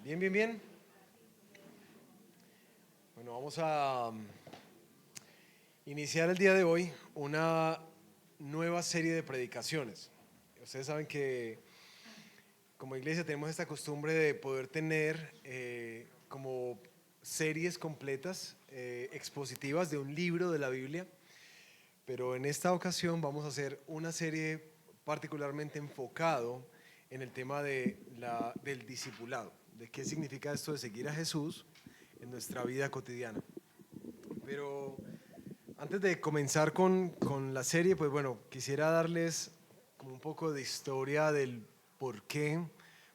Bien, bien, bien. Bueno, vamos a iniciar el día de hoy una nueva serie de predicaciones. Ustedes saben que como iglesia tenemos esta costumbre de poder tener como series completas expositivas de un libro de la Biblia, pero en esta ocasión vamos a hacer una serie particularmente enfocado en el tema del discipulado, de qué significa esto de seguir a Jesús en nuestra vida cotidiana. Pero antes de comenzar con la serie, pues bueno, quisiera darles como un poco de historia del por qué,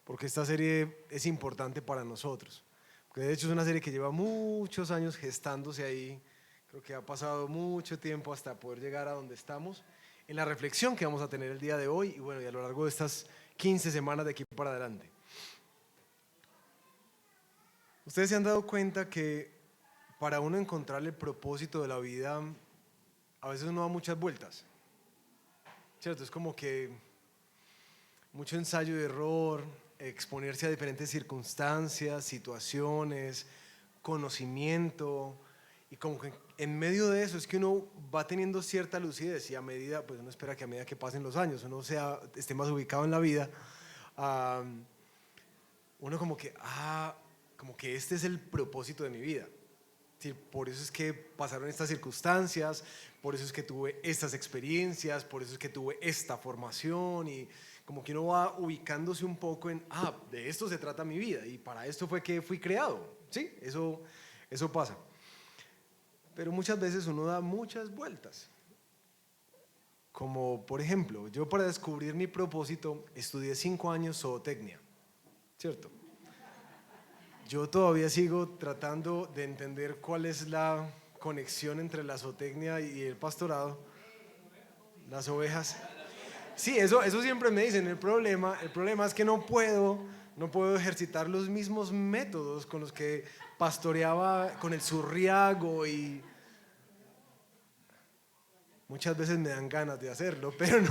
porque esta serie es importante para nosotros. Porque de hecho es una serie que lleva muchos años gestándose ahí, creo que ha pasado mucho tiempo hasta poder llegar a donde estamos, en la reflexión que vamos a tener el día de hoy y bueno, y a lo largo de estas 15 semanas de aquí para adelante. Ustedes se han dado cuenta que para uno encontrar el propósito de la vida, a veces uno da muchas vueltas, ¿cierto? Es como que mucho ensayo y error, exponerse a diferentes circunstancias, situaciones, conocimiento, y como que en medio de eso es que uno va teniendo cierta lucidez y a medida, pues uno espera que a medida que pasen los años, uno esté más ubicado en la vida, uno como que este es el propósito de mi vida. Sí, por eso es que pasaron estas circunstancias, por eso es que tuve estas experiencias, por eso es que tuve esta formación y como que uno va ubicándose un poco en, de esto se trata mi vida y para esto fue que fui creado, ¿sí? Eso pasa. Pero muchas veces uno da muchas vueltas. Como por ejemplo, yo para descubrir mi propósito estudié 5 años zootecnia, ¿cierto? Yo todavía sigo tratando de entender cuál es la conexión entre la zootecnia y el pastorado, las ovejas. Sí, eso siempre me dicen. El problema es que no puedo ejercitar los mismos métodos con los que pastoreaba con el zurriago y muchas veces me dan ganas de hacerlo, pero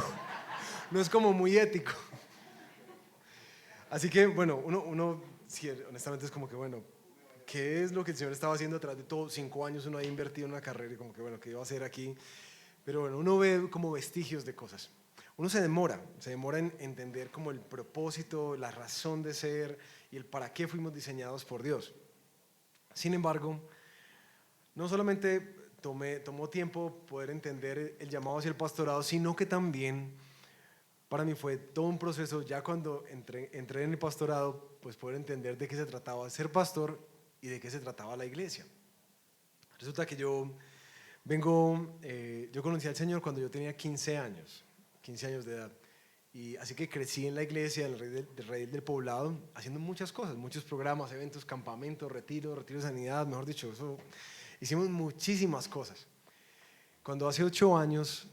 no es como muy ético. Así que, bueno, uno sí, honestamente es como que, bueno, ¿qué es lo que el Señor estaba haciendo atrás de todo? 5 años uno ha invertido en una carrera y como que, bueno, ¿qué iba a hacer aquí? Pero bueno, uno ve como vestigios de cosas. Uno se demora en entender como el propósito, la razón de ser y el para qué fuimos diseñados por Dios. Sin embargo, no solamente tomó tiempo poder entender el llamado hacia el pastorado, sino que también para mí fue todo un proceso, ya cuando entré en el pastorado, pues poder entender de qué se trataba ser pastor y de qué se trataba la iglesia. Resulta que yo conocí al Señor cuando yo tenía 15 años de edad. Y así que crecí en la iglesia, en el Redil del Poblado, haciendo muchas cosas, muchos programas, eventos, campamentos, retiro de sanidad, mejor dicho, hicimos muchísimas cosas. Cuando hace 8 años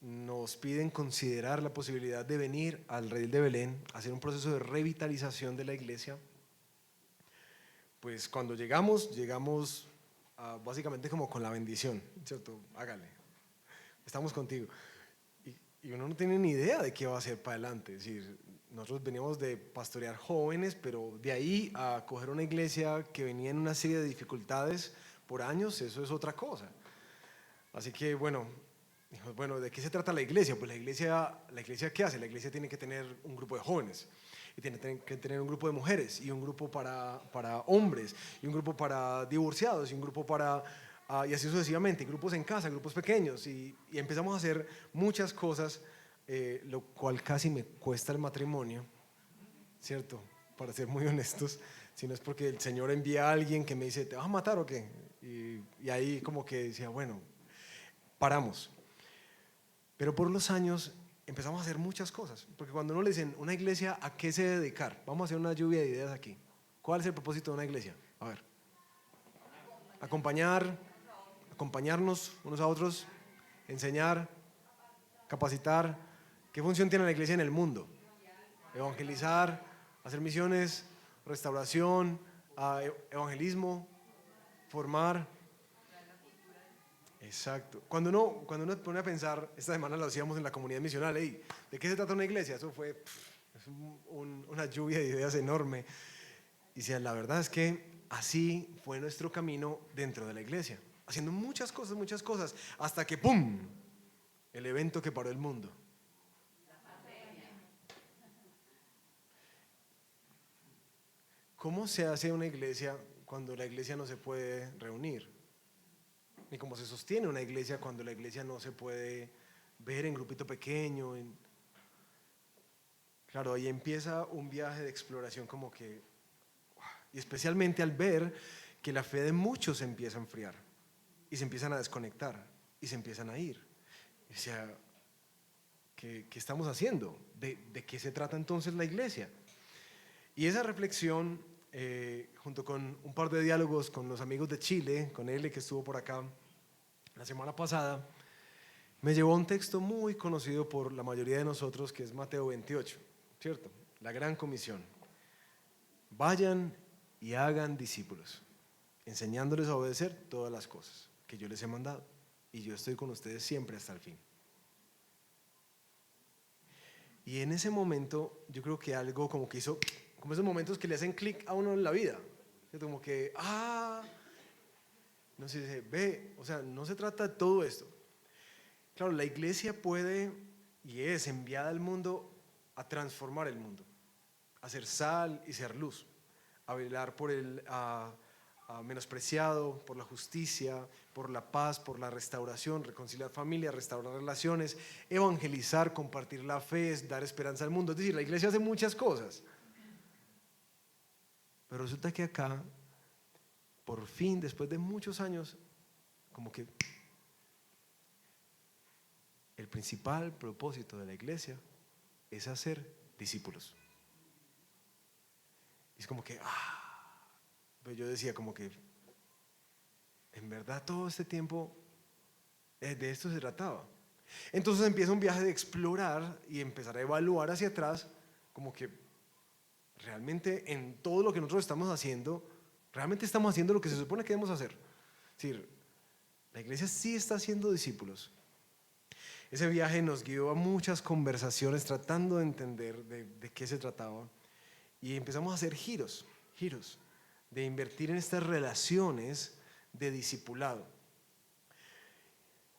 nos piden considerar la posibilidad de venir al Redil de Belén, a hacer un proceso de revitalización de la iglesia, pues cuando llegamos básicamente como con la bendición, ¿cierto? Hágale, estamos contigo. Y uno no tiene ni idea de qué va a hacer para adelante. Es decir, nosotros veníamos de pastorear jóvenes, pero de ahí a coger una iglesia que venía en una serie de dificultades por años, eso es otra cosa. Así que bueno, dijimos, bueno, ¿de qué se trata la iglesia? Pues la iglesia ¿qué hace? La iglesia tiene que tener un grupo de jóvenes. Y tiene que tener un grupo de mujeres y un grupo para hombres y un grupo para divorciados y un grupo y así sucesivamente, grupos en casa, grupos pequeños y empezamos a hacer muchas cosas, lo cual casi me cuesta el matrimonio, ¿cierto? Para ser muy honestos, si no es porque el Señor envía a alguien que me dice, ¿te vas a matar o qué? Y ahí como que decía, bueno, paramos. Pero por los años empezamos a hacer muchas cosas, porque cuando uno le dicen, una iglesia, ¿a qué se debe dedicar? Vamos a hacer una lluvia de ideas aquí. ¿Cuál es el propósito de una iglesia? A ver, acompañarnos unos a otros, enseñar, capacitar. ¿Qué función tiene la iglesia en el mundo? Evangelizar, hacer misiones, restauración, evangelismo, formar. Exacto. Cuando uno se pone a pensar, esta semana lo hacíamos en la comunidad misional, ¿de qué se trata una iglesia? Eso una lluvia de ideas enorme. Y decía, la verdad es que así fue nuestro camino dentro de la iglesia, haciendo muchas cosas, hasta que ¡pum! El evento que paró el mundo. ¿Cómo se hace una iglesia cuando la iglesia no se puede reunir? Ni cómo se sostiene una iglesia cuando la iglesia no se puede ver en grupito pequeño. Claro, ahí empieza un viaje de exploración como que, y especialmente al ver que la fe de muchos se empieza a enfriar y se empiezan a desconectar y se empiezan a ir. O sea, ¿qué estamos haciendo? ¿De qué se trata entonces la iglesia? Y esa reflexión, junto con un par de diálogos con los amigos de Chile, con él que estuvo por acá la semana pasada, me llevó a un texto muy conocido por la mayoría de nosotros, que es Mateo 28, ¿cierto? La gran comisión. Vayan y hagan discípulos, enseñándoles a obedecer todas las cosas que yo les he mandado, y yo estoy con ustedes siempre hasta el fin. Y en ese momento yo creo que algo como que hizo, como esos momentos que le hacen clic a uno en la vida, ¿cierto? Como que, no sé, ve, o sea, no se trata de todo esto. Claro, la iglesia puede y es enviada al mundo a transformar el mundo, a ser sal y ser luz, a velar por el menospreciado, por la justicia, por la paz, por la restauración, reconciliar familias, restaurar relaciones, evangelizar, compartir la fe, dar esperanza al mundo. Es decir, la iglesia hace muchas cosas. Pero resulta que acá, por fin, después de muchos años, como que el principal propósito de la iglesia es hacer discípulos. Y es como que, pues yo decía como que, en verdad todo este tiempo de esto se trataba. Entonces empieza un viaje de explorar y empezar a evaluar hacia atrás, como que realmente en todo lo que nosotros estamos haciendo, realmente estamos haciendo lo que se supone que debemos hacer. Es decir, la iglesia sí está haciendo discípulos. Ese viaje nos guió a muchas conversaciones tratando de entender de qué se trataba, y empezamos a hacer giros de invertir en estas relaciones de discipulado.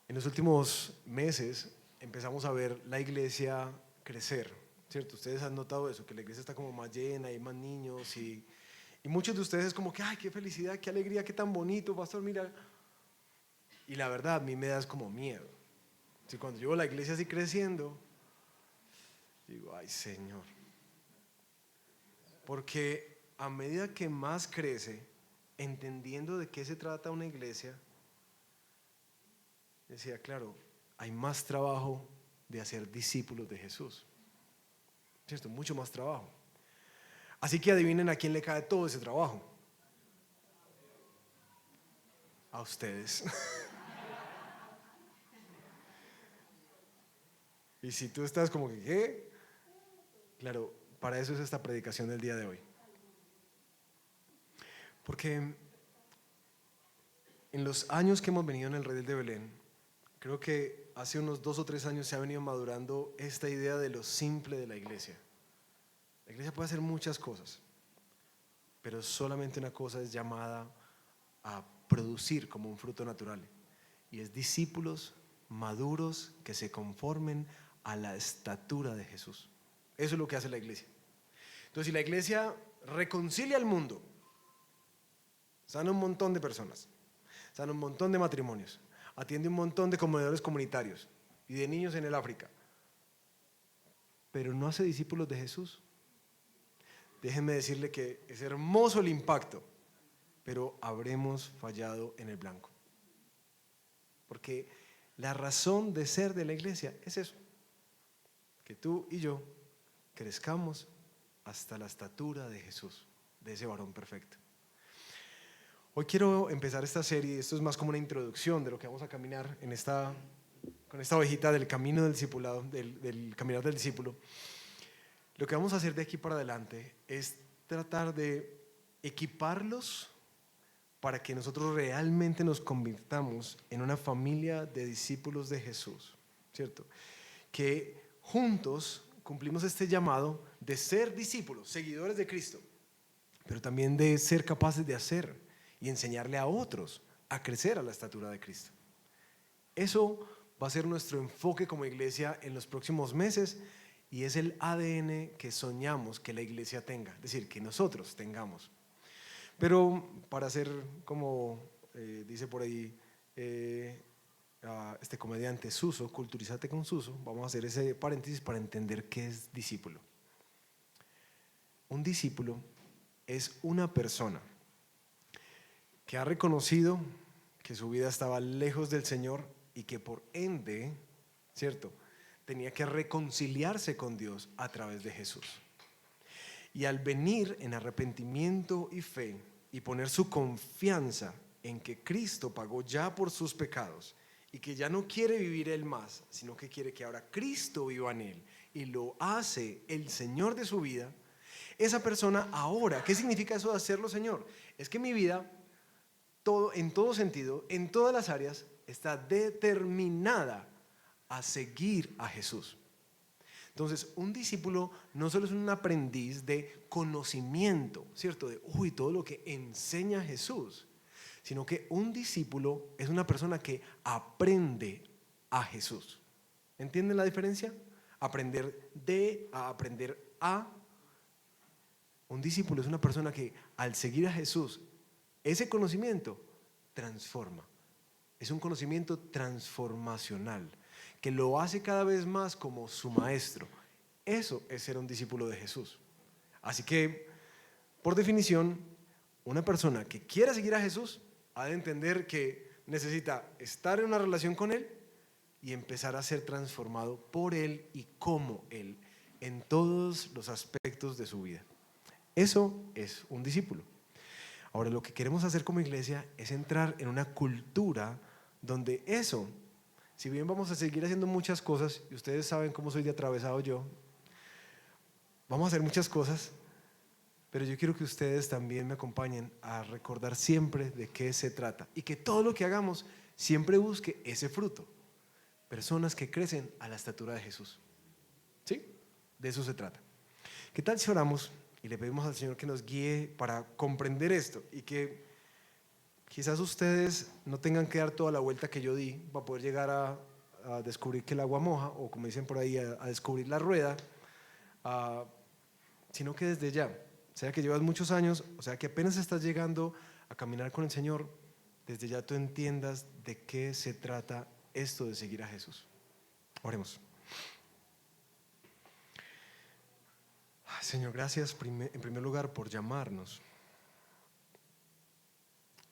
En los últimos meses empezamos a ver la iglesia crecer, ¿cierto? Ustedes han notado eso, que la iglesia está como más llena, hay más niños, y muchos de ustedes es como que, ay, qué felicidad, qué alegría, qué tan bonito, pastor, mira. Y la verdad, a mí me da es como miedo. Si cuando yo veo la iglesia así creciendo, digo, ay, Señor. Porque a medida que más crece, entendiendo de qué se trata una iglesia, decía, claro, hay más trabajo de hacer discípulos de Jesús, ¿cierto? Mucho más trabajo. Así que adivinen a quién le cae todo ese trabajo. A ustedes. Y si tú estás como que, ¿qué? Claro, para eso es esta predicación del día de hoy. Porque en los años que hemos venido en el Redil de Belén, creo que hace unos 2 o 3 años se ha venido madurando esta idea de lo simple de la iglesia. La iglesia puede hacer muchas cosas, pero solamente una cosa es llamada a producir como un fruto natural, y es discípulos maduros que se conformen a la estatura de Jesús. Eso es lo que hace la iglesia. Entonces, si la iglesia reconcilia al mundo, sana un montón de personas, sana un montón de matrimonios, atiende un montón de comedores comunitarios y de niños en el África, pero no hace discípulos de Jesús, déjenme decirle que es hermoso el impacto, pero habremos fallado en el blanco. Porque la razón de ser de la iglesia es eso, que tú y yo crezcamos hasta la estatura de Jesús, de ese varón perfecto. Hoy quiero empezar esta serie. Esto es más como una introducción de lo que vamos a caminar con esta ovejita del camino del discipulado, del caminar del discípulo. Lo que vamos a hacer de aquí para adelante es tratar de equiparlos para que nosotros realmente nos convirtamos en una familia de discípulos de Jesús, ¿cierto? Que juntos cumplimos este llamado de ser discípulos, seguidores de Cristo, pero también de ser capaces de hacer y enseñarle a otros a crecer a la estatura de Cristo. Eso va a ser nuestro enfoque como iglesia en los próximos meses y es el ADN que soñamos que la iglesia tenga, es decir, que nosotros tengamos. Pero para hacer como dice por ahí este comediante Suso, culturízate con Suso, vamos a hacer ese paréntesis para entender qué es discípulo. Un discípulo es una persona que ha reconocido que su vida estaba lejos del Señor y que por ende, ¿cierto?, tenía que reconciliarse con Dios a través de Jesús. Y al venir en arrepentimiento y fe y poner su confianza en que Cristo pagó ya por sus pecados y que ya no quiere vivir él más, sino que quiere que ahora Cristo viva en él y lo hace el Señor de su vida, esa persona ahora, ¿qué significa eso de hacerlo Señor? Es que mi vida, en todo sentido, en todas las áreas, está determinada a seguir a Jesús. Entonces, un discípulo no solo es un aprendiz de conocimiento, ¿cierto? De todo lo que enseña Jesús, sino que un discípulo es una persona que aprende a Jesús. ¿Entienden la diferencia? Aprender de a aprender a. Un discípulo es una persona que al seguir a Jesús, ese conocimiento transforma. Es un conocimiento transformacional que lo hace cada vez más como su maestro. Eso es ser un discípulo de Jesús. Así que, por definición, una persona que quiera seguir a Jesús ha de entender que necesita estar en una relación con Él y empezar a ser transformado por Él y como Él en todos los aspectos de su vida. Eso es un discípulo. Ahora, lo que queremos hacer como iglesia es entrar en una cultura donde eso, si bien vamos a seguir haciendo muchas cosas, y ustedes saben cómo soy de atravesado yo, vamos a hacer muchas cosas, pero yo quiero que ustedes también me acompañen a recordar siempre de qué se trata y que todo lo que hagamos siempre busque ese fruto. Personas que crecen a la estatura de Jesús. ¿Sí? De eso se trata. ¿Qué tal si oramos y le pedimos al Señor que nos guíe para comprender esto y que quizás ustedes no tengan que dar toda la vuelta que yo di para poder llegar a descubrir que el agua moja, o como dicen por ahí, a descubrir la rueda, sino que desde ya, sea que llevas muchos años, o sea que apenas estás llegando a caminar con el Señor, desde ya tú entiendas de qué se trata esto de seguir a Jesús. Oremos. Señor, gracias en primer lugar por llamarnos,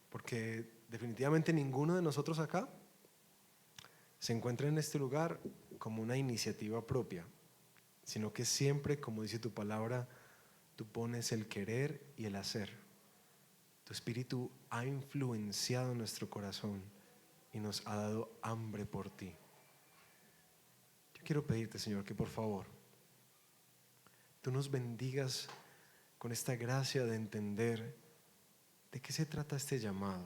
porque definitivamente ninguno de nosotros acá se encuentra en este lugar como una iniciativa propia, sino que siempre, como dice tu palabra, tú pones el querer y el hacer. Tu Espíritu ha influenciado nuestro corazón y nos ha dado hambre por ti. Yo quiero pedirte, Señor, que por favor tú nos bendigas con esta gracia de entender de qué se trata este llamado.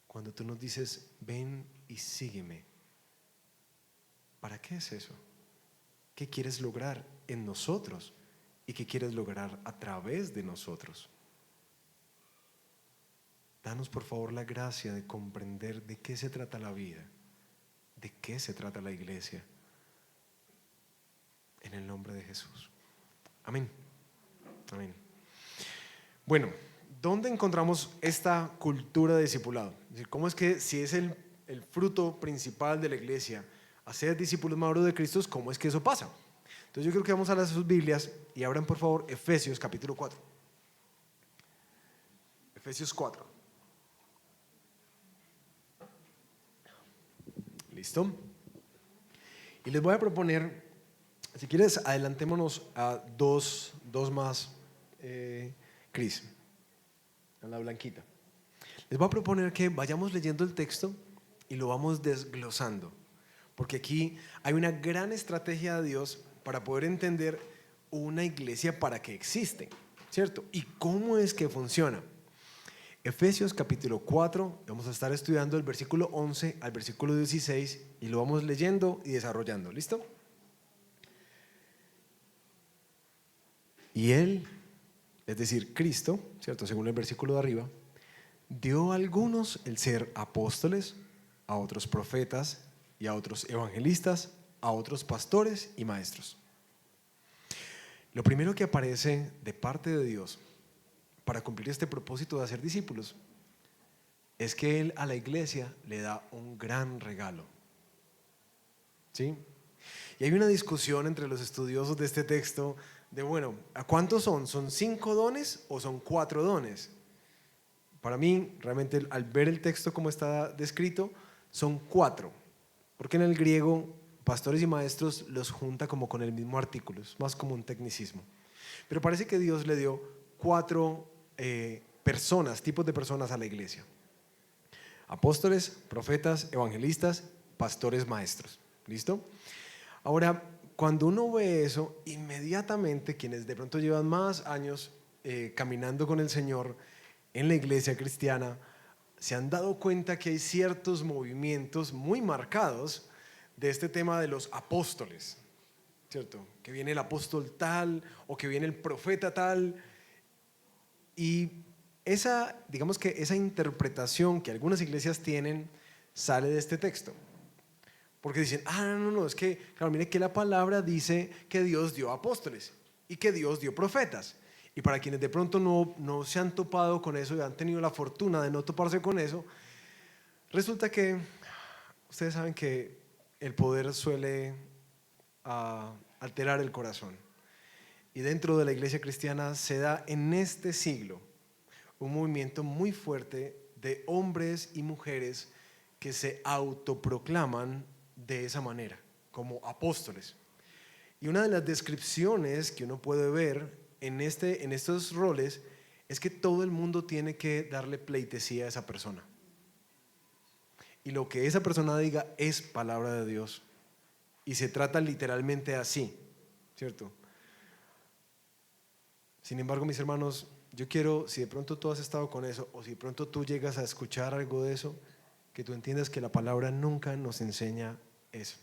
Cuando tú nos dices, ven y sígueme, ¿para qué es eso? ¿Qué quieres lograr en nosotros? ¿Y qué quieres lograr a través de nosotros? Danos por favor la gracia de comprender de qué se trata la vida, de qué se trata la iglesia. En el nombre de Jesús. Amén. Amén. Bueno, ¿dónde encontramos esta cultura de discipulado? Es decir, ¿cómo es que si es el fruto principal de la iglesia, hacer discípulos maduros de Cristo, cómo es que eso pasa? Entonces yo creo que vamos a las sus Biblias y abran por favor Efesios capítulo 4. Efesios 4. ¿Listo? Y les voy a proponer, si quieres, adelantémonos a dos más, Cris, a la blanquita. Les voy a proponer que vayamos leyendo el texto y lo vamos desglosando, porque aquí hay una gran estrategia de Dios para poder entender una iglesia para qué existe, ¿cierto? Y cómo es que funciona. Efesios capítulo 4, vamos a estar estudiando el versículo 11 al versículo 16 y lo vamos leyendo y desarrollando, ¿listo? Y Él, es decir, Cristo, ¿cierto? Según el versículo de arriba, dio a algunos el ser apóstoles, a otros profetas y a otros evangelistas, a otros pastores y maestros. Lo primero que aparece de parte de Dios para cumplir este propósito de hacer discípulos es que Él a la iglesia le da un gran regalo. ¿Sí? Y hay una discusión entre los estudiosos de este texto de, bueno, ¿a cuántos son? ¿Son 5 dones o son 4 dones? Para mí, realmente, al ver el texto como está descrito, son 4, porque en el griego pastores y maestros los junta como con el mismo artículo, es más como un tecnicismo. Pero parece que Dios le dio 4 personas, tipos de personas a la iglesia: apóstoles, profetas, evangelistas, pastores, maestros. ¿Listo? Ahora, cuando uno ve eso, inmediatamente quienes de pronto llevan más años caminando con el Señor en la iglesia cristiana, se han dado cuenta que hay ciertos movimientos muy marcados de este tema de los apóstoles, ¿cierto? Que viene el apóstol tal o que viene el profeta tal. Y digamos que esa interpretación que algunas iglesias tienen sale de este texto. Porque dicen, no, es que, claro, mire que la palabra dice que Dios dio apóstoles y que Dios dio profetas. Y para quienes de pronto no se han topado con eso y han tenido la fortuna de no toparse con eso, resulta que ustedes saben que el poder suele alterar el corazón. Y dentro de la iglesia cristiana se da en este siglo un movimiento muy fuerte de hombres y mujeres que se autoproclaman de esa manera, como apóstoles. Y una de las descripciones que uno puede ver en estos roles es que todo el mundo tiene que darle pleitesía a esa persona. Y lo que esa persona diga es palabra de Dios. Y se trata literalmente así, ¿cierto? Sin embargo, mis hermanos, yo quiero, si de pronto tú has estado con eso, o si de pronto tú llegas a escuchar algo de eso, que tú entiendas que la palabra nunca nos enseña eso.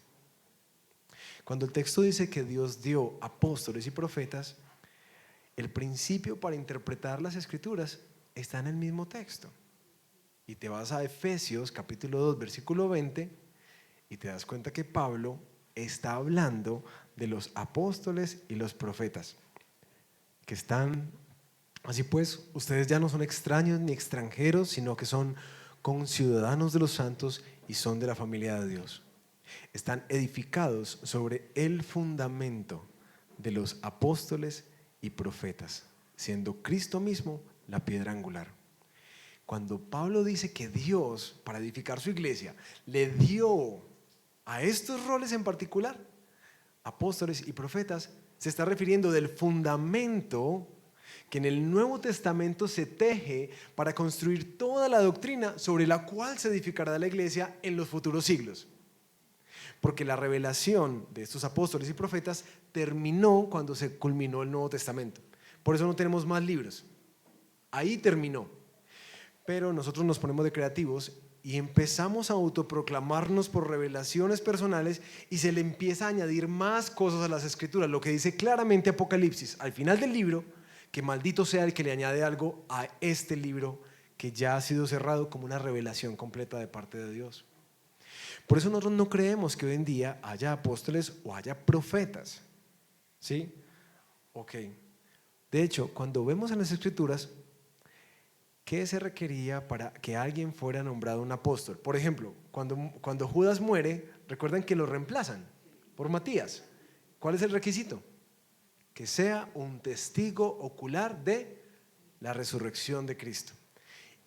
Cuando el texto dice que Dios dio apóstoles y profetas, el principio para interpretar las escrituras está en el mismo texto. Y te vas a Efesios capítulo 2 versículo 20 y te das cuenta que Pablo está hablando de los apóstoles y los profetas que están, así pues, ustedes ya no son extraños ni extranjeros, sino que son conciudadanos de los santos y son de la familia de Dios. Están edificados sobre el fundamento de los apóstoles y profetas, siendo Cristo mismo la piedra angular. Cuando Pablo dice que Dios, para edificar su iglesia, le dio a estos roles en particular, apóstoles y profetas, se está refiriendo del fundamento que en el Nuevo Testamento se teje para construir toda la doctrina sobre la cual se edificará la iglesia en los futuros siglos. Porque la revelación de estos apóstoles y profetas terminó cuando se culminó el Nuevo Testamento. Por eso no tenemos más libros. Ahí terminó. Pero nosotros nos ponemos de creativos y empezamos a autoproclamarnos por revelaciones personales y se le empieza a añadir más cosas a las escrituras, lo que dice claramente Apocalipsis al final del libro, que maldito sea el que le añade algo a este libro que ya ha sido cerrado como una revelación completa de parte de Dios. Por eso nosotros no creemos que hoy en día haya apóstoles o haya profetas. ¿Sí? Ok. De hecho, cuando vemos en las escrituras, ¿qué se requería para que alguien fuera nombrado un apóstol? Por ejemplo, cuando Judas muere, recuerdan que lo reemplazan por Matías. ¿Cuál es el requisito? Que sea un testigo ocular de la resurrección de Cristo.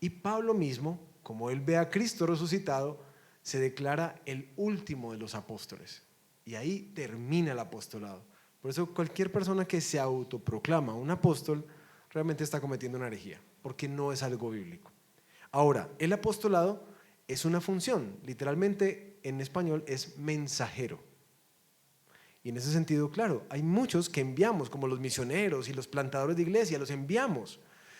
Y Pablo mismo, como él ve a Cristo resucitado, se declara el último de los apóstoles. Y ahí termina el apostolado. Por eso cualquier persona que se autoproclama un apóstol realmente está cometiendo una herejía, porque no es algo bíblico. Ahora, el apostolado es una función, literalmente en español es mensajero. Y en ese sentido, claro, hay muchos que enviamos, como los misioneros y los plantadores de iglesia, los enviamos.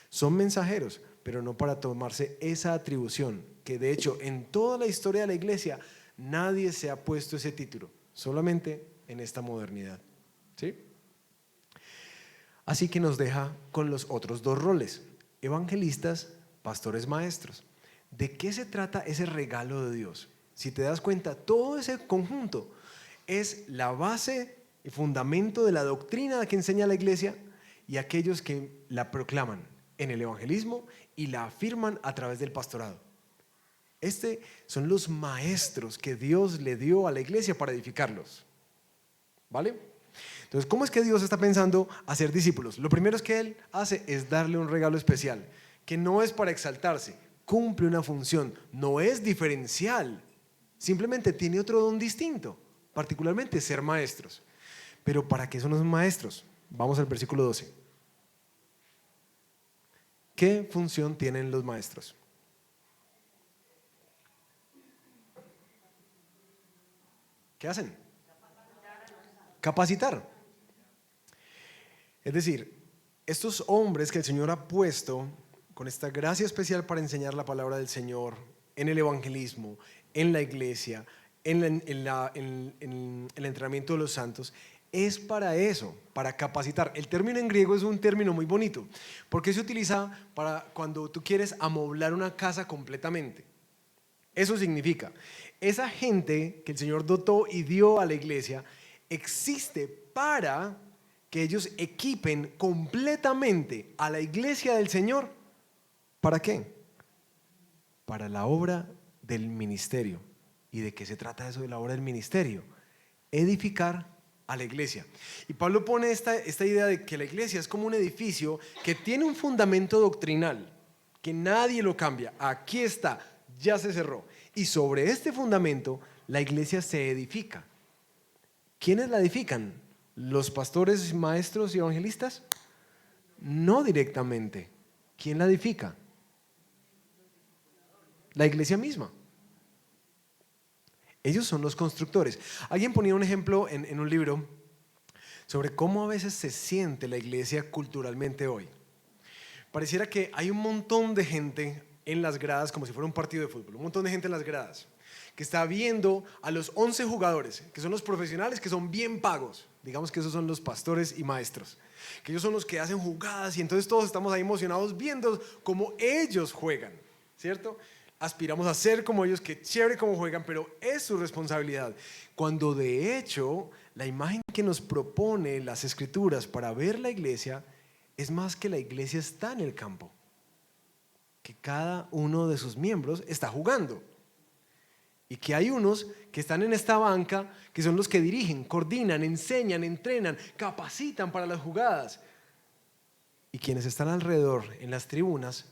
Son mensajeros, pero no para tomarse esa atribución, que de hecho en toda la historia de la iglesia nadie se ha puesto ese título, solamente en esta modernidad. ¿Sí? Así que nos deja con los otros dos roles: evangelistas, pastores, maestros. ¿De qué se trata ese regalo de Dios? Si te das cuenta, todo ese conjunto es la base y fundamento de la doctrina que enseña la iglesia y aquellos que la proclaman en el evangelismo y la afirman a través del pastorado. Son los maestros que Dios le dio a la iglesia para edificarlos. ¿Vale? Entonces, ¿cómo es que Dios está pensando hacer discípulos? Lo primero que Él hace es darle un regalo especial, que no es para exaltarse, cumple una función, no es diferencial, simplemente tiene otro don distinto, particularmente ser maestros. Pero ¿para qué son los maestros? Vamos al versículo 12. ¿Qué función tienen los maestros? ¿Qué hacen? Capacitar. Es decir, estos hombres que el Señor ha puesto con esta gracia especial para enseñar la palabra del Señor en el evangelismo, en la iglesia, en el entrenamiento de los santos, es para eso, para capacitar. El término en griego es un término muy bonito, porque se utiliza para cuando tú quieres amoblar una casa completamente. Eso significa, esa gente que el Señor dotó y dio a la iglesia existe para que ellos equipen completamente a la iglesia del Señor. ¿Para qué? Para la obra del ministerio. ¿Y de qué se trata eso de la obra del ministerio? Edificar a la iglesia. Y Pablo pone esta idea de que la iglesia es como un edificio que tiene un fundamento doctrinal, que nadie lo cambia. Aquí está, ya se cerró. Y sobre este fundamento la iglesia se edifica. ¿Quiénes la edifican? ¿Los pastores, maestros y evangelistas? No directamente. ¿Quién la edifica? La iglesia misma. Ellos son los constructores. Alguien ponía un ejemplo en un libro sobre cómo a veces se siente la iglesia culturalmente hoy. Pareciera que hay un montón de gente en las gradas, como si fuera un partido de fútbol, un montón de gente en las gradas, que está viendo a los 11 jugadores, que son los profesionales, que son bien pagos. Digamos que esos son los pastores y maestros, que ellos son los que hacen jugadas y entonces todos estamos ahí emocionados viendo cómo ellos juegan, ¿cierto? Aspiramos a ser como ellos, que chévere cómo juegan, pero es su responsabilidad. Cuando de hecho la imagen que nos propone las escrituras para ver la iglesia es más que la iglesia está en el campo, que cada uno de sus miembros está jugando y que hay unos que están en esta banca que son los que dirigen, coordinan, enseñan, entrenan, capacitan para las jugadas, y quienes están alrededor en las tribunas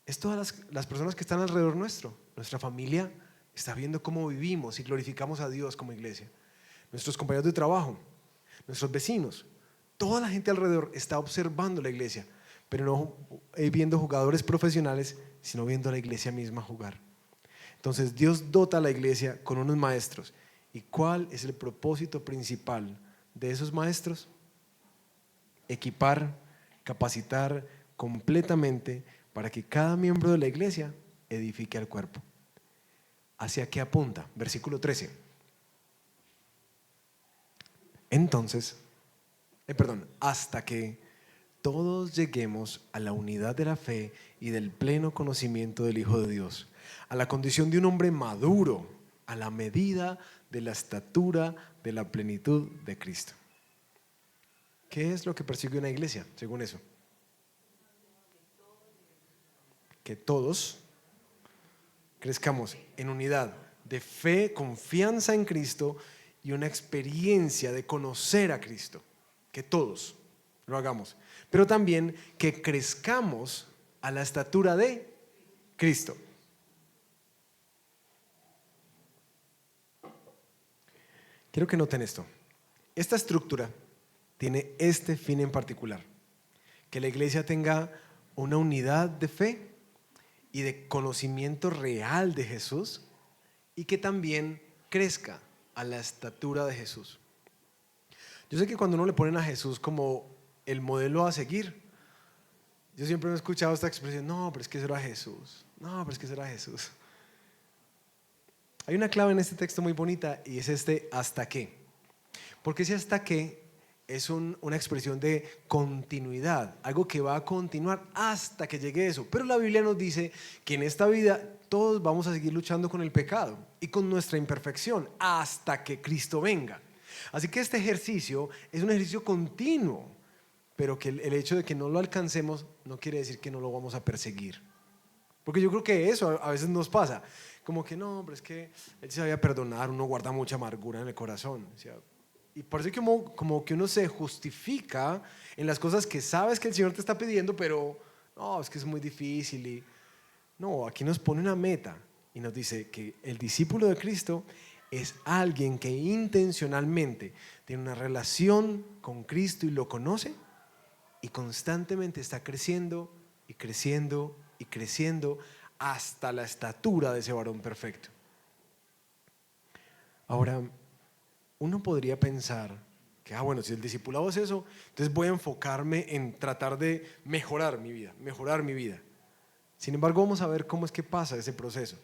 es todas las personas que están alrededor nuestro. Nuestra familia está viendo cómo vivimos y glorificamos a Dios como iglesia. Nuestros compañeros de trabajo, nuestros vecinos, toda la gente alrededor está observando la iglesia, pero no viendo jugadores profesionales, sino viendo a la iglesia misma jugar. Entonces Dios dota a la iglesia con unos maestros. ¿Y cuál es el propósito principal de esos maestros? Equipar, capacitar completamente para que cada miembro de la iglesia edifique al cuerpo. ¿Hacia qué apunta? Versículo 13. Entonces, hasta que todos lleguemos a la unidad de la fe y del pleno conocimiento del Hijo de Dios, a la condición de un hombre maduro, a la medida de la estatura de la plenitud de Cristo. ¿Qué es lo que persigue una iglesia, según eso? Que todos crezcamos en unidad de fe, confianza en Cristo y una experiencia de conocer a Cristo. Que todos lo hagamos, pero también que crezcamos a la estatura de Cristo. Quiero que noten esto. Esta estructura tiene este fin en particular: que la iglesia tenga una unidad de fe y de conocimiento real de Jesús, y que también crezca a la estatura de Jesús. Yo sé que cuando uno le ponen a Jesús como el modelo a seguir, yo siempre he escuchado esta expresión: no, pero es que eso era Jesús, no, pero es que eso era Jesús. Hay una clave en este texto muy bonita, y es hasta qué. Porque ese hasta qué es una expresión de continuidad, algo que va a continuar hasta que llegue eso. Pero la Biblia nos dice que en esta vida todos vamos a seguir luchando con el pecado y con nuestra imperfección hasta que Cristo venga. Así que este ejercicio es un ejercicio continuo, pero que el hecho de que no lo alcancemos no quiere decir que no lo vamos a perseguir. Porque yo creo que eso a veces nos pasa, como que no, pero es que Él se sabía perdonar, uno guarda mucha amargura en el corazón. O sea, y parece como que uno se justifica en las cosas que sabes que el Señor te está pidiendo, pero no, es que es muy difícil. Y no, aquí nos pone una meta y nos dice que el discípulo de Cristo es alguien que intencionalmente tiene una relación con Cristo y lo conoce y constantemente está creciendo y creciendo y creciendo hasta la estatura de ese varón perfecto. Ahora, uno podría pensar que, bueno, si el discipulado es eso, entonces voy a enfocarme en tratar de mejorar mi vida. Sin embargo, vamos a ver cómo es que pasa ese proceso.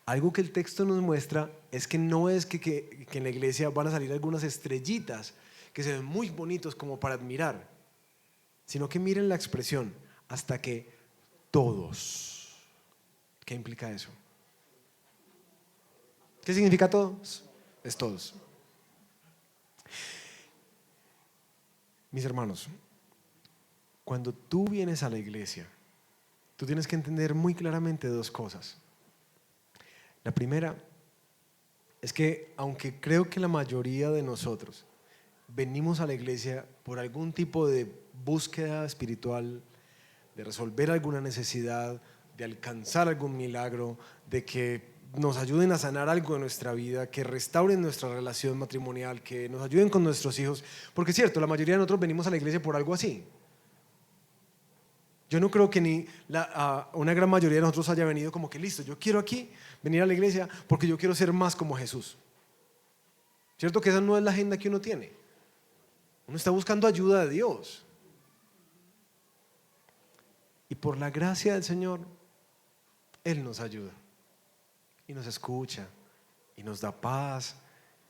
Algo que el texto nos muestra es que no es que en la iglesia van a salir algunas estrellitas que se ven muy bonitos como para admirar, sino que miren la expresión, hasta que todos. ¿Qué implica eso? ¿Qué significa todos? Es todos. Mis hermanos, cuando tú vienes a la iglesia, tú tienes que entender muy claramente dos cosas. La primera es que, aunque creo que la mayoría de nosotros venimos a la iglesia por algún tipo de búsqueda espiritual, de resolver alguna necesidad, de alcanzar algún milagro, de que nos ayuden a sanar algo de nuestra vida, que restauren nuestra relación matrimonial, que nos ayuden con nuestros hijos, porque es cierto, la mayoría de nosotros venimos a la iglesia por algo así. Yo no creo que una gran mayoría de nosotros haya venido como que listo, yo quiero aquí venir a la iglesia porque yo quiero ser más como Jesús. ¿Cierto que esa no es la agenda que uno tiene? Uno está buscando ayuda de Dios. Y por la gracia del Señor, Él nos ayuda y nos escucha y nos da paz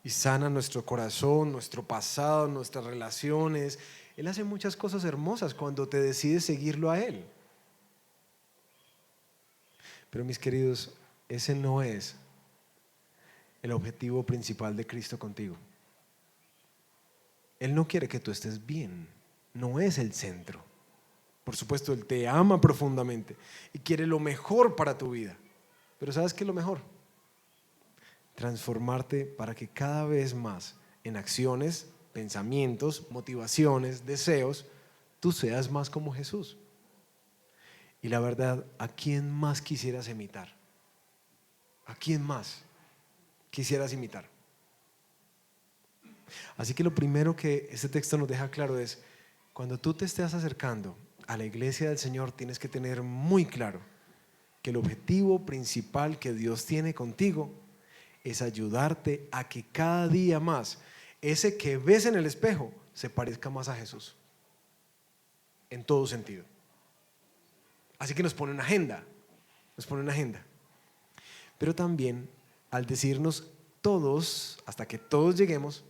y sana nuestro corazón, nuestro pasado, nuestras relaciones. Él hace muchas cosas hermosas cuando te decides seguirlo a Él. Pero mis queridos, ese no es el objetivo principal de Cristo contigo. Él no quiere que tú estés bien, no es el centro. Por supuesto, Él te ama profundamente y quiere lo mejor para tu vida. Pero ¿sabes qué es lo mejor? Transformarte para que cada vez más en acciones, pensamientos, motivaciones, deseos, tú seas más como Jesús. Y la verdad, ¿a quién más quisieras imitar? ¿A quién más quisieras imitar? Así que lo primero que este texto nos deja claro es, cuando tú te estés acercando a la iglesia del Señor, tienes que tener muy claro que el objetivo principal que Dios tiene contigo es ayudarte a que cada día más ese que ves en el espejo se parezca más a Jesús, en todo sentido. Así que nos pone una agenda, pero también al decirnos todos, hasta que todos lleguemos,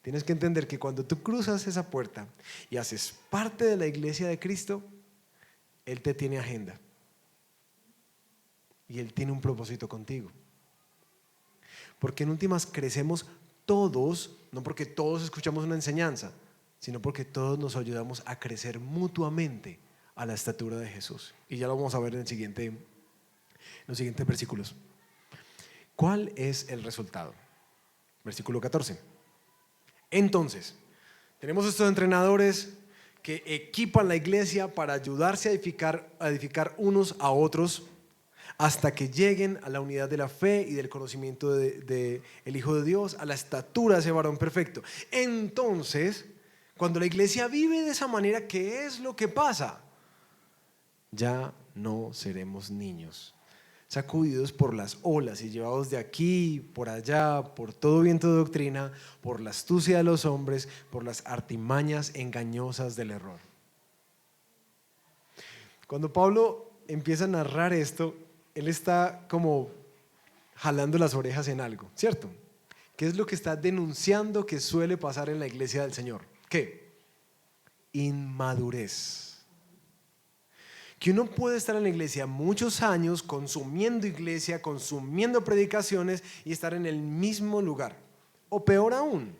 tienes que entender que cuando tú cruzas esa puerta y haces parte de la iglesia de Cristo, Él te tiene agenda y Él tiene un propósito contigo. Porque en últimas crecemos todos, no porque todos escuchamos una enseñanza, sino porque todos nos ayudamos a crecer mutuamente a la estatura de Jesús. Y ya lo vamos a ver en los siguientes versículos. ¿Cuál es el resultado? Versículo 14. Entonces, tenemos estos entrenadores que equipan la iglesia para ayudarse a edificar unos a otros hasta que lleguen a la unidad de la fe y del conocimiento del Hijo de Dios, a la estatura de ese varón perfecto. Entonces, cuando la iglesia vive de esa manera, ¿qué es lo que pasa? Ya no seremos niños, sacudidos por las olas y llevados de aquí, por allá, por todo viento de doctrina, por la astucia de los hombres, por las artimañas engañosas del error. Cuando Pablo empieza a narrar esto, él está como jalando las orejas en algo, ¿cierto? ¿Qué es lo que está denunciando que suele pasar en la iglesia del Señor? ¿Qué? inmadurez. Que uno puede estar en la iglesia muchos años consumiendo iglesia, consumiendo predicaciones y estar en el mismo lugar. O peor aún,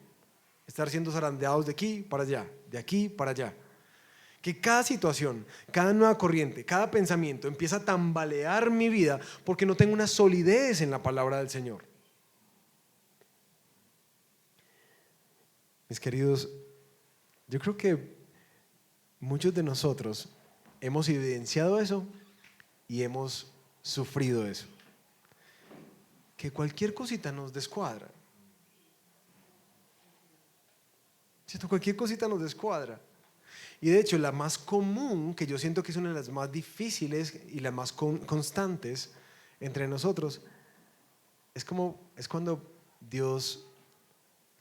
estar siendo zarandeados de aquí para allá, de aquí para allá. Que cada situación, cada nueva corriente, cada pensamiento empieza a tambalear mi vida porque no tengo una solidez en la palabra del Señor. Mis queridos, yo creo que muchos de nosotros hemos evidenciado eso y hemos sufrido eso. Que cualquier cosita nos descuadra. ¿Cierto? Cualquier cosita nos descuadra. Y de hecho, la más común, que yo siento que es una de las más difíciles y las más constantes entre nosotros, es cuando Dios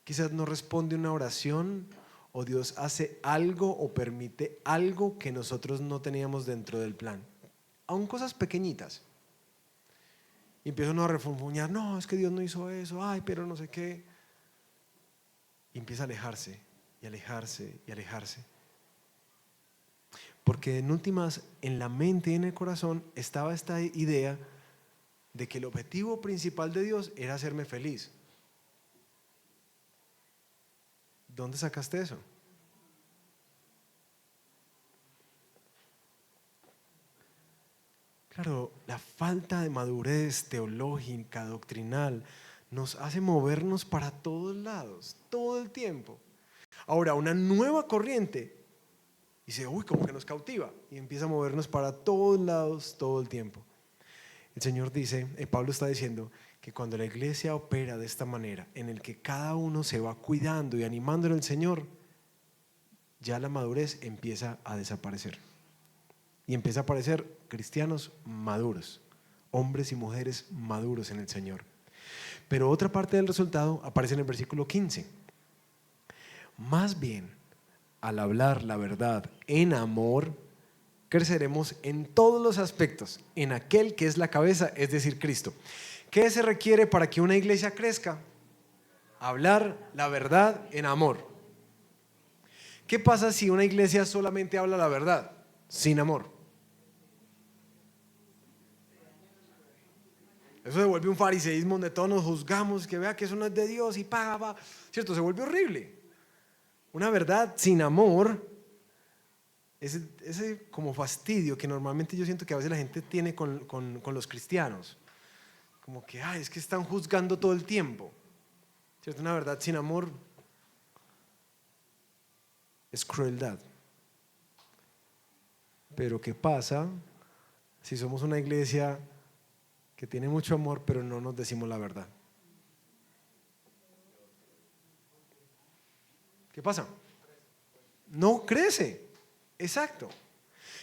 quizás no responde una oración, o Dios hace algo o permite algo que nosotros no teníamos dentro del plan. Aún cosas pequeñitas. Y empieza uno a refunfuñar, no, es que Dios no hizo eso, ay, pero no sé qué. Y empieza a alejarse, y alejarse, y alejarse. Porque en últimas, en la mente y en el corazón estaba esta idea de que el objetivo principal de Dios era hacerme feliz. ¿Dónde sacaste eso? Claro, la falta de madurez teológica, doctrinal, nos hace movernos para todos lados, todo el tiempo. Ahora, una nueva corriente dice, uy, como que nos cautiva, y empieza a movernos para todos lados todo el tiempo. El Señor dice, Pablo está diciendo que cuando la iglesia opera de esta manera, en el que cada uno se va cuidando y animando en el Señor, ya la madurez empieza a desaparecer. Y empieza a aparecer cristianos maduros, hombres y mujeres maduros en el Señor. Pero otra parte del resultado aparece en el versículo 15. Más bien, al hablar la verdad en amor, creceremos en todos los aspectos, en aquel que es la cabeza, es decir, Cristo. ¿Qué se requiere para que una iglesia crezca? Hablar la verdad en amor. ¿Qué pasa si una iglesia solamente habla la verdad sin amor? Eso se vuelve un fariseísmo donde todos nos juzgamos, que vea que eso no es de Dios y paga, ¿cierto? Se vuelve horrible. Una verdad sin amor, ese como fastidio que normalmente yo siento que a veces la gente tiene con los cristianos. Como que, es que están juzgando todo el tiempo. ¿Cierto? Una verdad sin amor es crueldad. Pero ¿qué pasa si somos una iglesia que tiene mucho amor pero no nos decimos la verdad? ¿Qué pasa? No crece. Exacto.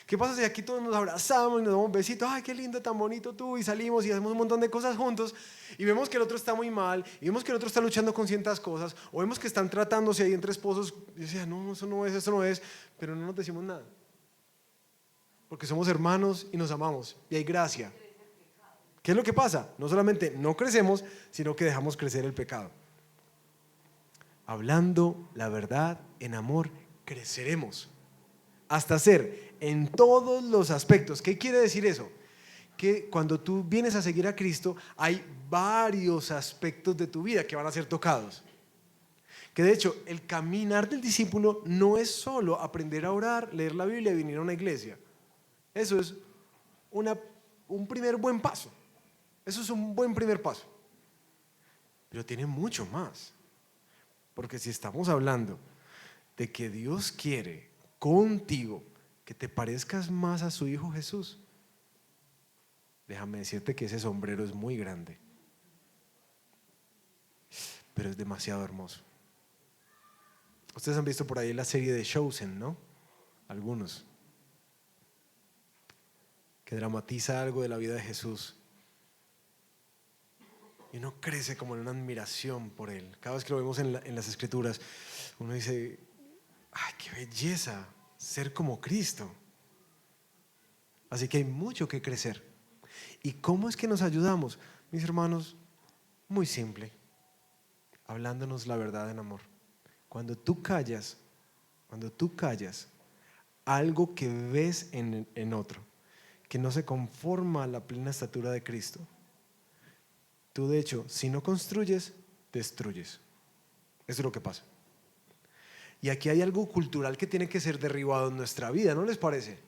¿Qué pasa si aquí todos nos abrazamos y nos damos besitos? Ay, qué lindo, tan bonito tú, y salimos y hacemos un montón de cosas juntos y vemos que el otro está muy mal, y vemos que el otro está luchando con ciertas cosas, o vemos que están tratándose ahí entre esposos, y decía, no, eso no es, pero no nos decimos nada. Porque somos hermanos y nos amamos, y hay gracia. ¿Qué es lo que pasa? No solamente no crecemos, sino que dejamos crecer el pecado. Hablando la verdad en amor, creceremos hasta ser en todos los aspectos. ¿Qué quiere decir eso? Que cuando tú vienes a seguir a Cristo, hay varios aspectos de tu vida que van a ser tocados. Que de hecho, el caminar del discípulo no es solo aprender a orar, leer la Biblia y venir a una iglesia. Eso es un primer buen paso. Eso es un buen primer paso. Pero tiene mucho más. Porque si estamos hablando de que Dios quiere contigo que te parezcas más a su Hijo Jesús, déjame decirte que ese sombrero es muy grande, pero es demasiado hermoso. Ustedes han visto por ahí la serie de Chosen, ¿no? Algunos, que dramatiza algo de la vida de Jesús. Y uno crece como en una admiración por Él. Cada vez que lo vemos en las Escrituras, uno dice, ¡ay, qué belleza ser como Cristo! Así que hay mucho que crecer. ¿Y cómo es que nos ayudamos? Mis hermanos, muy simple, hablándonos la verdad en amor. Cuando tú callas, algo que ves en otro, que no se conforma a la plena estatura de Cristo. Tú, de hecho, si no construyes, destruyes. Eso es lo que pasa. Y aquí hay algo cultural que tiene que ser derribado en nuestra vida, ¿no les parece?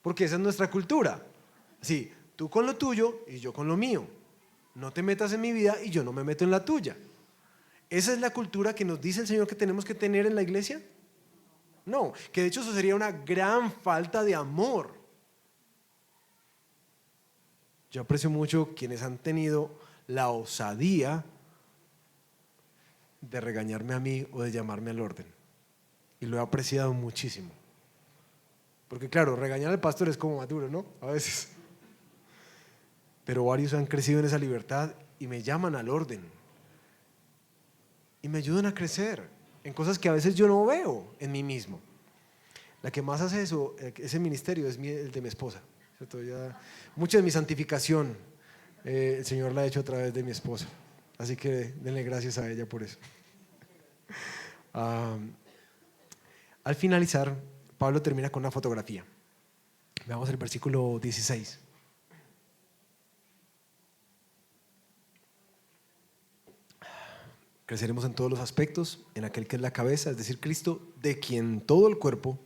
Porque esa es nuestra cultura. Sí, tú con lo tuyo y yo con lo mío. No te metas en mi vida y yo no me meto en la tuya. ¿Esa es la cultura que nos dice el Señor que tenemos que tener en la iglesia? No, que de hecho eso sería una gran falta de amor. Yo aprecio mucho quienes han tenido la osadía de regañarme a mí o de llamarme al orden. Y lo he apreciado muchísimo. Porque claro, regañar al pastor es como maduro, ¿no? A veces. Pero varios han crecido en esa libertad y me llaman al orden. Y me ayudan a crecer en cosas que a veces yo no veo en mí mismo. La que más hace eso, ese ministerio, es el de mi esposa, ¿cierto? Mucha de mi santificación el Señor la ha hecho a través de mi esposa. Así que denle gracias a ella por eso. Al finalizar, Pablo termina con una fotografía. Veamos el versículo 16. Creceremos en todos los aspectos, en aquel que es la cabeza, es decir, Cristo, de quien todo el cuerpo,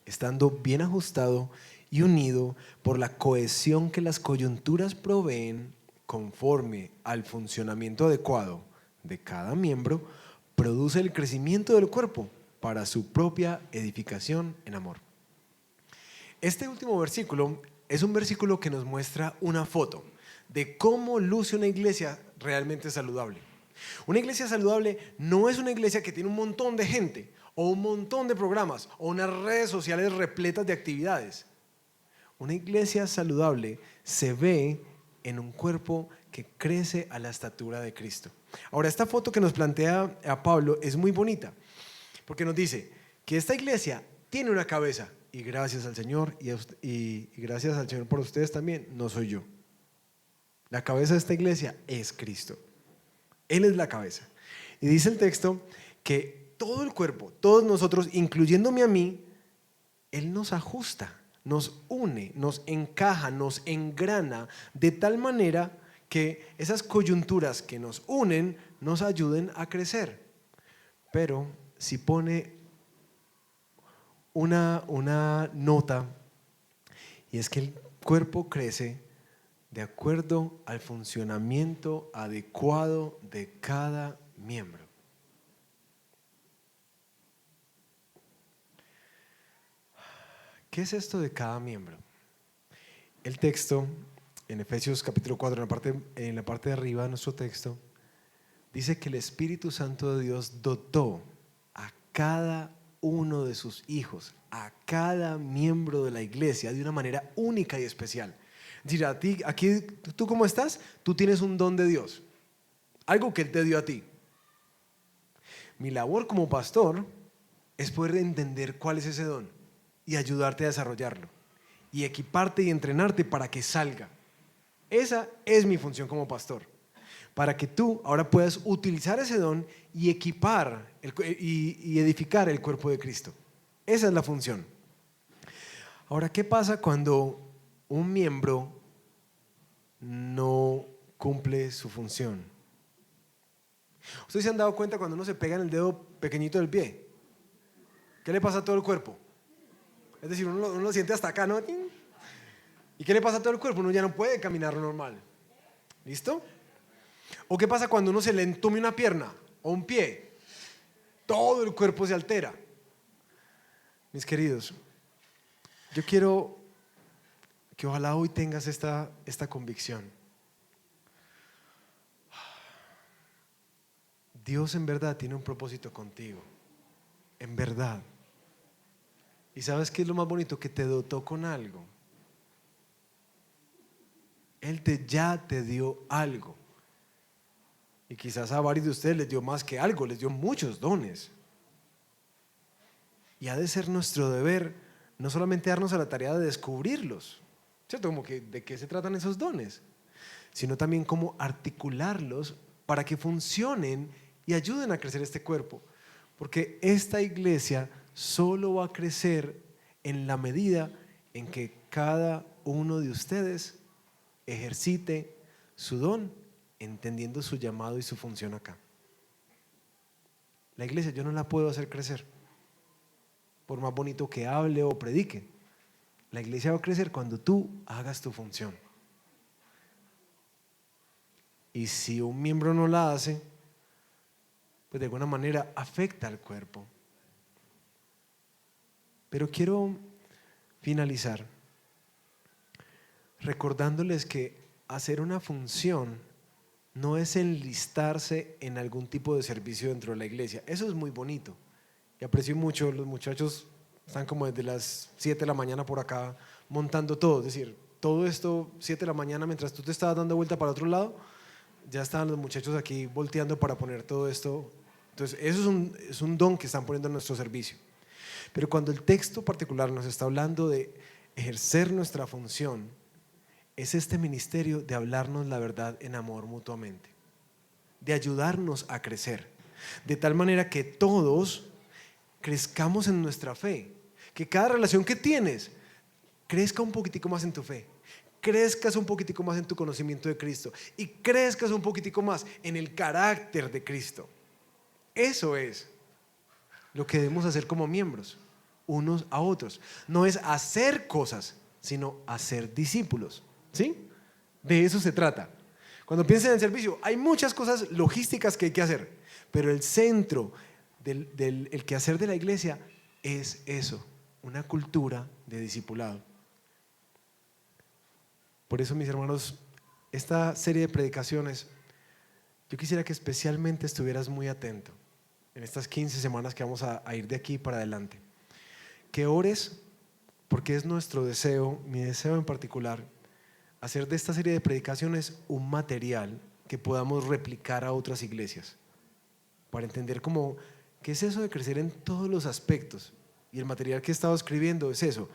estando bien ajustado y unido por la cohesión que las coyunturas proveen, conforme al funcionamiento adecuado de cada miembro, produce el crecimiento del cuerpo para su propia edificación en amor. Este último versículo es un versículo que nos muestra una foto de cómo luce una iglesia realmente saludable. Una iglesia saludable no es una iglesia que tiene un montón de gente o un montón de programas o unas redes sociales repletas de actividades. Una iglesia saludable se ve en un cuerpo que crece a la estatura de Cristo. Ahora, esta foto que nos plantea a Pablo es muy bonita porque nos dice que esta iglesia tiene una cabeza y gracias al Señor y gracias al Señor por ustedes también, no soy yo. La cabeza de esta iglesia es Cristo. Él es la cabeza. Y dice el texto que todo el cuerpo, todos nosotros, incluyéndome a mí, Él nos ajusta, nos une, nos encaja, nos engrana de tal manera que esas coyunturas que nos unen nos ayuden a crecer. Pero si pone una nota, y es que el cuerpo crece de acuerdo al funcionamiento adecuado de cada miembro. ¿Qué es esto de cada miembro? El texto en Efesios capítulo 4, en la parte de arriba de nuestro texto, dice que el Espíritu Santo de Dios dotó a cada uno de sus hijos, a cada miembro de la iglesia de una manera única y especial. Es decir, a ti, aquí, ¿tú cómo estás? Tú tienes un don de Dios, algo que Él te dio a ti. Mi labor como pastor es poder entender cuál es ese don y ayudarte a desarrollarlo y equiparte y entrenarte para que salga. Esa es mi función como pastor, para que tú ahora puedas utilizar ese don y equipar y edificar el cuerpo de Cristo. Esa es la función. Ahora, ¿qué pasa cuando un miembro no cumple su función? ¿Ustedes se han dado cuenta cuando uno se pega en el dedo pequeñito del pie? ¿Qué le pasa a todo el cuerpo? Es decir, uno lo siente hasta acá, ¿no? ¿Y qué le pasa a todo el cuerpo? Uno ya no puede caminar normal. ¿Listo? ¿O qué pasa cuando uno se le entume una pierna o un pie? Todo el cuerpo se altera. Mis queridos, yo quiero que ojalá hoy tengas esta convicción. Dios en verdad tiene un propósito contigo, en verdad. ¿Y sabes qué es lo más bonito? Que te dotó con algo. Él ya te dio algo. Y quizás a varios de ustedes les dio más que algo, les dio muchos dones. Y ha de ser nuestro deber no solamente darnos a la tarea de descubrirlos, ¿cierto? Como que de qué se tratan esos dones, sino también cómo articularlos para que funcionen y ayuden a crecer este cuerpo. Porque esta iglesia solo va a crecer en la medida en que cada uno de ustedes ejercite su don, entendiendo su llamado y su función acá. La iglesia yo no la puedo hacer crecer, por más bonito que hable o predique. La iglesia va a crecer cuando tú hagas tu función. Y si un miembro no la hace, pues de alguna manera afecta al cuerpo. Pero quiero finalizar recordándoles que hacer una función no es enlistarse en algún tipo de servicio dentro de la iglesia. Eso es muy bonito y aprecio mucho. Los muchachos están como desde las 7 de la mañana por acá montando todo. Es decir, todo esto 7 de la mañana mientras tú te estabas dando vuelta para otro lado, ya estaban los muchachos aquí volteando para poner todo esto. Entonces eso es un don que están poniendo en nuestro servicio. Pero cuando el texto particular nos está hablando de ejercer nuestra función, es este ministerio de hablarnos la verdad en amor mutuamente, de ayudarnos a crecer, de tal manera que todos crezcamos en nuestra fe, que cada relación que tienes crezca un poquitico más en tu fe, crezcas un poquitico más en tu conocimiento de Cristo y crezcas un poquitico más en el carácter de Cristo. Eso es lo que debemos hacer como miembros, unos a otros. No es hacer cosas, sino hacer discípulos. ¿Sí? De eso se trata. Cuando piensen en el servicio, hay muchas cosas logísticas que hay que hacer, pero el centro del quehacer de la iglesia es eso, una cultura de discipulado. Por eso, mis hermanos, esta serie de predicaciones, yo quisiera que especialmente estuvieras muy atento en estas 15 semanas que vamos a ir de aquí para adelante. Que ores, porque es nuestro deseo, mi deseo en particular, hacer de esta serie de predicaciones un material que podamos replicar a otras iglesias, para entender cómo, qué es eso de crecer en todos los aspectos. Y el material que he estado escribiendo es eso,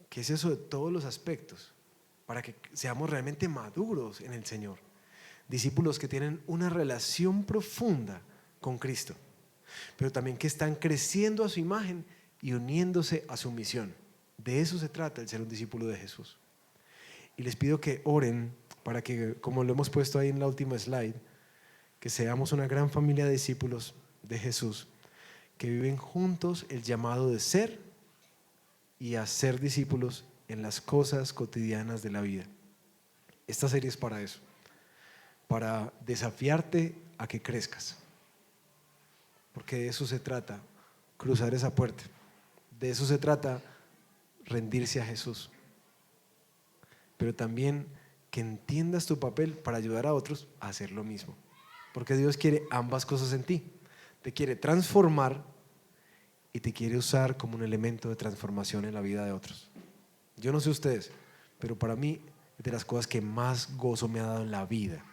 qué es eso de todos los aspectos, para que seamos realmente maduros en el Señor, discípulos que tienen una relación profunda con Cristo, pero también que están creciendo a su imagen y uniéndose a su misión. De eso se trata el ser un discípulo de Jesús. Y les pido que oren para que, como lo hemos puesto ahí en la última slide, que seamos una gran familia de discípulos de Jesús que viven juntos el llamado de ser y hacer discípulos en las cosas cotidianas de la vida. Esta serie es para eso, para desafiarte a que crezcas, porque de eso se trata, cruzar esa puerta. De eso se trata, rendirse a Jesús. Pero también que entiendas tu papel para ayudar a otros a hacer lo mismo, porque Dios quiere ambas cosas en ti. Te quiere transformar y te quiere usar como un elemento de transformación en la vida de otros. Yo no sé ustedes, pero para mí es de las cosas que más gozo me ha dado en la vida,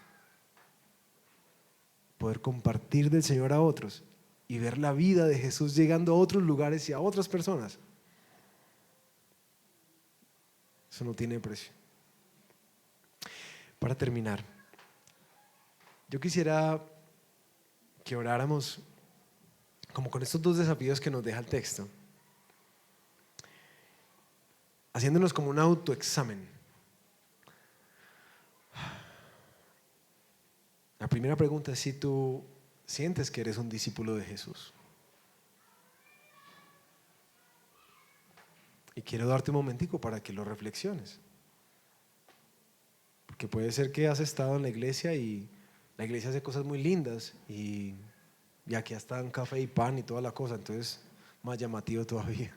poder compartir del Señor a otros y ver la vida de Jesús llegando a otros lugares y a otras personas. Eso no tiene precio. Para terminar, yo quisiera que oráramos como con estos dos desafíos que nos deja el texto, haciéndonos como un autoexamen. La primera pregunta es si tú sientes que eres un discípulo de Jesús. Y quiero darte un momentico para que lo reflexiones. Porque puede ser que has estado en la iglesia y la iglesia hace cosas muy lindas y aquí están café y pan y toda la cosa, entonces más llamativo todavía.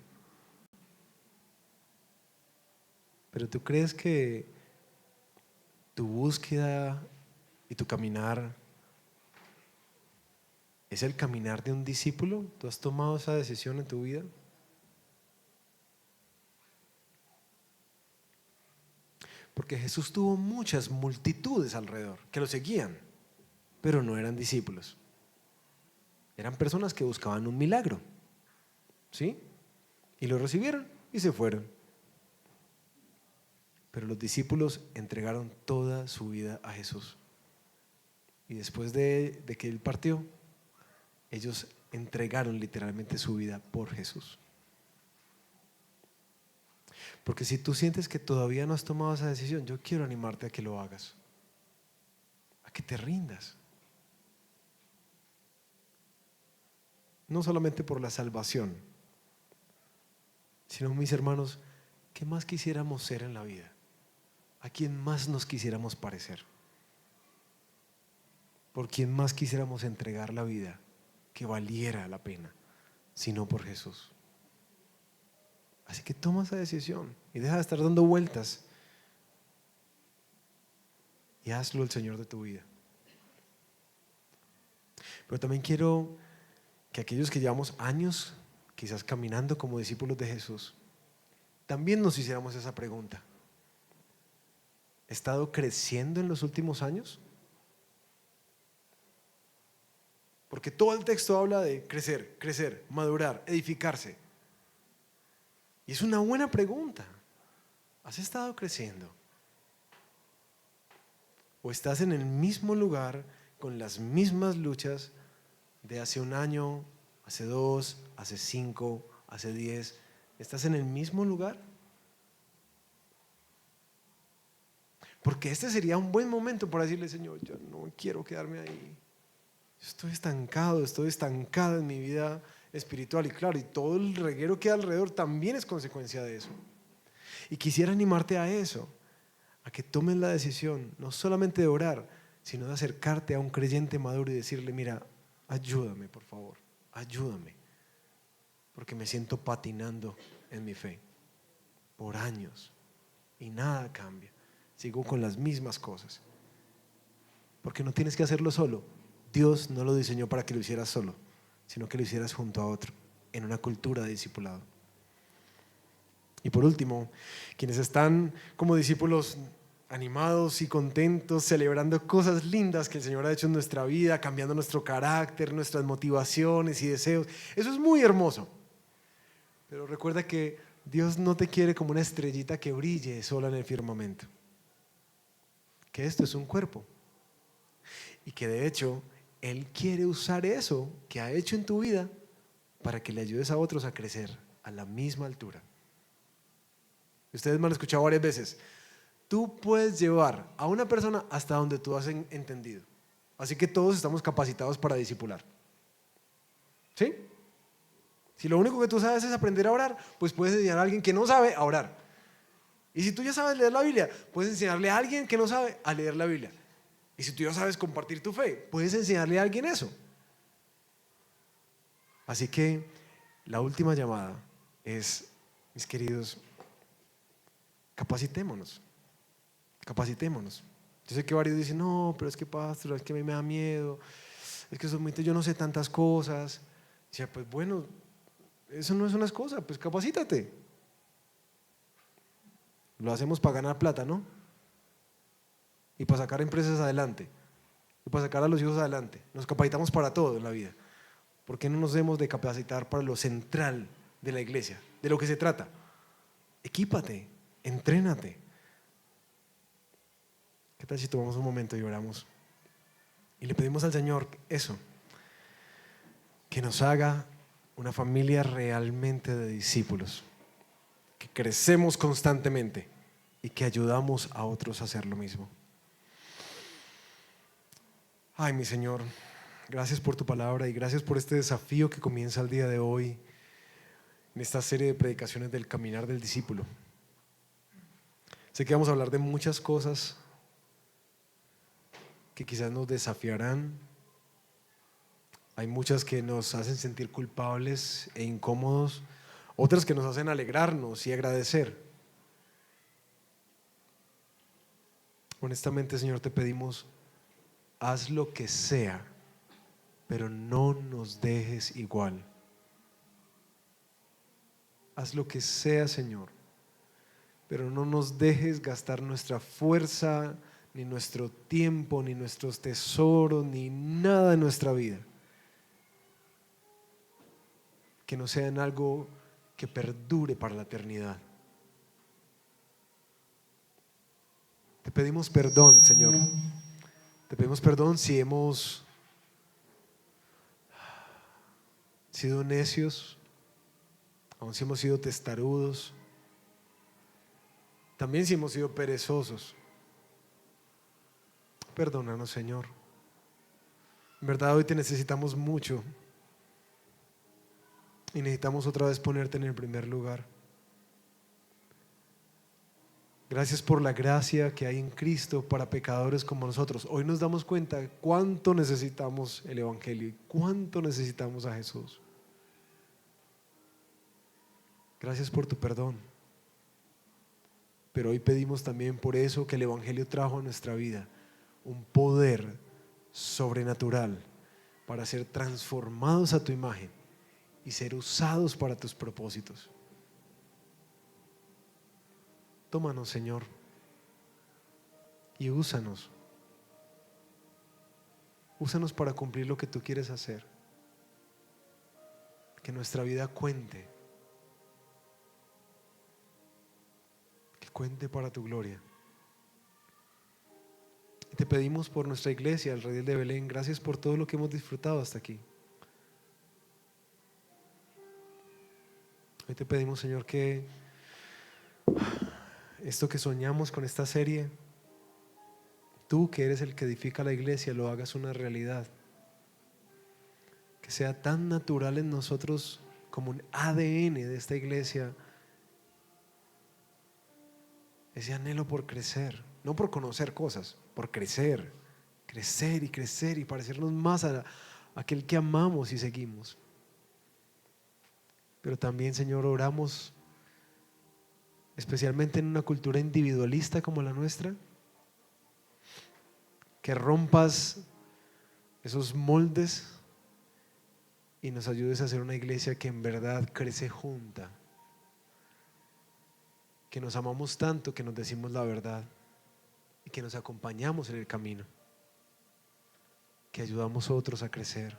Pero tú crees que tu búsqueda y tu caminar es el caminar de un discípulo. ¿Tú has tomado esa decisión en tu vida? Porque Jesús tuvo muchas multitudes alrededor que lo seguían, pero no eran discípulos. Eran personas que buscaban un milagro, ¿sí? Y lo recibieron y se fueron. Pero los discípulos entregaron toda su vida a Jesús. Y después de que Él partió, ellos entregaron literalmente su vida por Jesús. Porque si tú sientes que todavía no has tomado esa decisión, yo quiero animarte a que lo hagas, a que te rindas. No solamente por la salvación, sino, mis hermanos, ¿qué más quisiéramos ser en la vida? ¿A quién más nos quisiéramos parecer? ¿Por quién más quisiéramos entregar la vida que valiera la pena, sino por Jesús? Así que toma esa decisión y deja de estar dando vueltas y hazlo el Señor de tu vida. Pero también quiero que aquellos que llevamos años quizás caminando como discípulos de Jesús, también nos hiciéramos esa pregunta. ¿He estado creciendo en los últimos años? Porque todo el texto habla de crecer, crecer, madurar, edificarse. Y es una buena pregunta. ¿Has estado creciendo? ¿O estás en el mismo lugar con las mismas luchas de hace un año, hace 2, hace 5, hace 10? ¿Estás en el mismo lugar? Porque este sería un buen momento para decirle: Señor, yo no quiero quedarme ahí. Estoy estancada en mi vida espiritual. Y claro, y todo el reguero que hay alrededor también es consecuencia de eso. Y quisiera animarte a eso, a que tomes la decisión, no solamente de orar, sino de acercarte a un creyente maduro y decirle: mira, ayúdame, por favor, ayúdame, porque me siento patinando en mi fe por años y nada cambia, sigo con las mismas cosas. Porque no tienes que hacerlo solo. Dios no lo diseñó para que lo hicieras solo, sino que lo hicieras junto a otro, en una cultura de discipulado. Y por último, quienes están como discípulos animados y contentos, celebrando cosas lindas que el Señor ha hecho en nuestra vida, cambiando nuestro carácter, nuestras motivaciones y deseos, eso es muy hermoso. Pero recuerda que Dios no te quiere como una estrellita que brille sola en el firmamento, que esto es un cuerpo y que de hecho Él quiere usar eso que ha hecho en tu vida para que le ayudes a otros a crecer a la misma altura. Ustedes me han escuchado varias veces. Tú puedes llevar a una persona hasta donde tú has entendido. Así que todos estamos capacitados para discipular. ¿Sí? Si lo único que tú sabes es aprender a orar, pues puedes enseñar a alguien que no sabe a orar. Y si tú ya sabes leer la Biblia, puedes enseñarle a alguien que no sabe a leer la Biblia. Y si tú ya sabes compartir tu fe, puedes enseñarle a alguien eso. Así que la última llamada es, mis queridos, capacitémonos. Capacitémonos. Yo sé que varios dicen: no, pero es que pastor, es que a mí me da miedo, es que yo no sé tantas cosas. O sea, pues bueno, eso no es una excusa, pues capacítate. Lo hacemos para ganar plata, ¿no? Y para sacar empresas adelante, y para sacar a los hijos adelante. Nos capacitamos para todo en la vida. ¿Por qué no nos debemos de capacitar para lo central de la iglesia, de lo que se trata? Equípate, entrénate. ¿Qué tal si tomamos un momento y oramos? Y le pedimos al Señor eso, que nos haga una familia realmente de discípulos, que crecemos constantemente y que ayudamos a otros a hacer lo mismo. Ay, mi Señor, gracias por tu palabra y gracias por este desafío que comienza el día de hoy en esta serie de predicaciones del caminar del discípulo. Sé que vamos a hablar de muchas cosas que quizás nos desafiarán. Hay muchas que nos hacen sentir culpables e incómodos, otras que nos hacen alegrarnos y agradecer. Honestamente, Señor, te pedimos: haz lo que sea, pero no nos dejes igual. Haz lo que sea, Señor, pero no nos dejes gastar nuestra fuerza, ni nuestro tiempo, ni nuestros tesoros, ni nada de nuestra vida que no sea en algo que perdure para la eternidad. Te pedimos perdón, Señor. Te pedimos perdón si hemos sido necios, aun si hemos sido testarudos, También si hemos sido perezosos, perdónanos, Señor. En verdad hoy te necesitamos mucho y necesitamos otra vez ponerte en el primer lugar. Gracias por la gracia que hay en Cristo para pecadores como nosotros. Hoy nos damos cuenta de cuánto necesitamos el Evangelio y cuánto necesitamos a Jesús. Gracias por tu perdón. Pero hoy pedimos también por eso que el Evangelio trajo a nuestra vida un poder sobrenatural para ser transformados a tu imagen y ser usados para tus propósitos. Tómanos, Señor, y úsanos. Úsanos para cumplir lo que tú quieres hacer. Que nuestra vida cuente. Que cuente para tu gloria. Y te pedimos por nuestra iglesia, el Redil de Belén, gracias por todo lo que hemos disfrutado hasta aquí. Hoy te pedimos, Señor, que esto que soñamos con esta serie, tú que eres el que edifica la iglesia, lo hagas una realidad. Que sea tan natural en nosotros como un ADN de esta iglesia, ese anhelo por crecer, no por conocer cosas, por crecer, crecer y crecer y parecernos más a aquel que amamos y seguimos. Pero también, Señor, oramos especialmente en una cultura individualista como la nuestra, que rompas esos moldes y nos ayudes a ser una iglesia que en verdad crece junta, que nos amamos tanto que nos decimos la verdad y que nos acompañamos en el camino, que ayudamos a otros a crecer,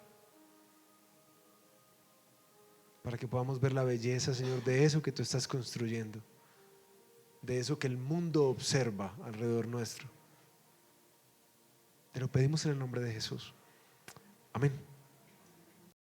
para que podamos ver la belleza, Señor, de eso que tú estás construyendo, de eso que el mundo observa alrededor nuestro. Te lo pedimos en el nombre de Jesús. Amén.